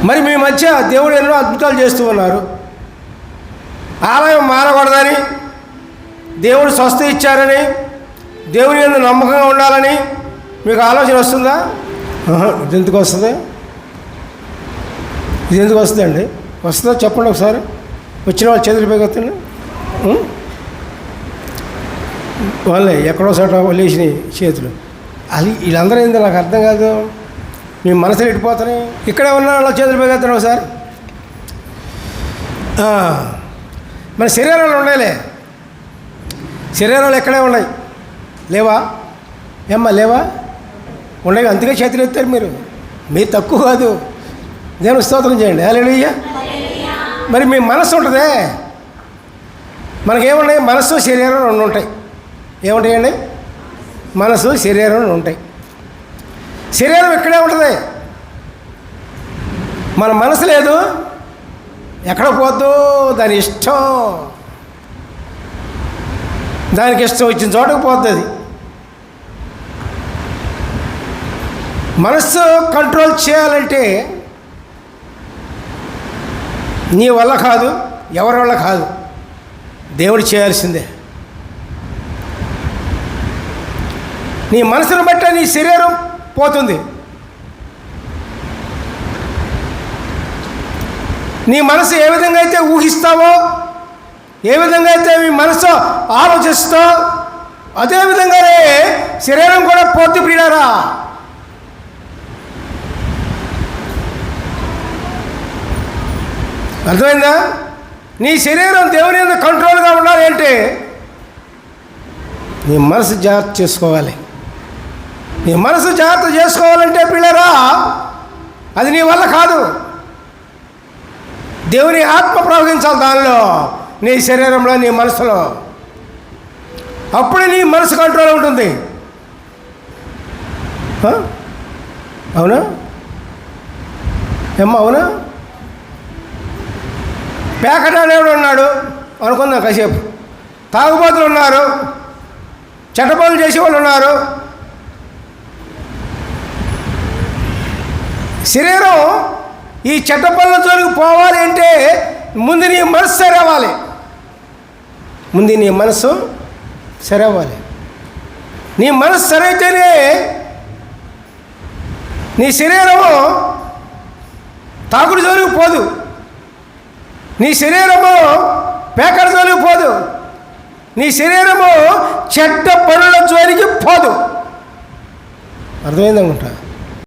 మరి మీ మధ్య దేవుడు ఎన్నో అద్భుతాలు చేస్తూ ఉన్నారు. ఆలయం మారకూడదని, దేవుడు స్వస్థ ఇచ్చారని, దేవుని యందు నమ్మకంగా ఉండాలని మీకు ఆలోచన వస్తుందా? ఇది ఎందుకు వస్తుంది? ఇది ఎందుకు వస్తుందండి? వస్తుందో చెప్పండి ఒకసారి. వచ్చిన వాళ్ళు చేతులు పైకెత్తండి. వాళ్ళే ఎక్కడో చోట లేచినాయి చేతులు. అది వీళ్ళందరూ ఏందో నాకు అర్థం కాదు. మీ మనసులు ఎట్టిపోతున్నాయి. ఇక్కడే ఉన్న వాళ్ళ చేతులు పైకెత్తండి ఒకసారి. మన శరీరాలు ఉన్నాయిలే, శరీరాలు ఎక్కడే ఉన్నాయి, లేవా? ఏమ్మా లేవా? ఉన్నాయి. అందుకే చేతులు ఎత్తారు మీరు తక్కువ కాదు. దేవుని స్తోత్రం చేయండి. హల్లెలూయా. మరి మీ మనసు ఉంటుందే, మనకేమున్నాయి? మనసు శరీరం రెండు ఉంటాయి. ఏముంటాయండి? మనసు శరీరం రెండు ఉంటాయి. శరీరం ఇక్కడే ఉంటుంది, మన మనసు లేదు, ఎక్కడ పోద్దు దాని ఇష్టం, దానికి ఇష్టం వచ్చిన చోటకు పోతుంది. మనస్సు కంట్రోల్ చేయాలంటే నీ వల్ల కాదు, ఎవరి వల్ల కాదు, దేవుడు చేయాల్సిందే. నీ మనసును బట్టే నీ శరీరం పోతుంది. నీ మనసు ఏ విధంగా అయితే ఊహిస్తావో, ఏ విధంగా అయితే మీ మనసు ఆలోచిస్తో, అదేవిధంగానే శరీరం కూడా పోతుంది ప్రియులారా. అర్థమైందా? నీ శరీరం దేవుని మీద కంట్రోల్గా ఉండాలి అంటే నీ మనసు జాగ్రత్త చేసుకోవాలి. నీ మనసు జాగ్రత్త చేసుకోవాలంటే పిల్లరా అది నీ వల్ల కాదు. దేవుని ఆత్మ ప్రవహించాలి దానిలో, నీ శరీరంలో, నీ మనసులో. అప్పుడే నీ మనసు కంట్రోల్ ఉంటుంది. అవునా ఏమ్మా? అవునా? పేకటాడేవాడు ఉన్నాడు అనుకుందాం కాసేపు. తాగుబోతులు ఉన్నారు, చెడ్డ పనులు చేసేవాళ్ళు ఉన్నారు. శరీరం ఈ చెడ్డ పనుల జోలికి పోవాలి అంటే ముందు నీ మనసు సరవాలి. ముందు నీ మనసు సరవాలి. నీ మనసు సరైతేనే నీ శరీరము తాగుడు జోలికి పోదు, నీ శరీరము పేకడ జోలికి పోదు, నీ శరీరము చెడ్డ పనుల జోలికి పోదు. అర్థమైందనుకుంటా.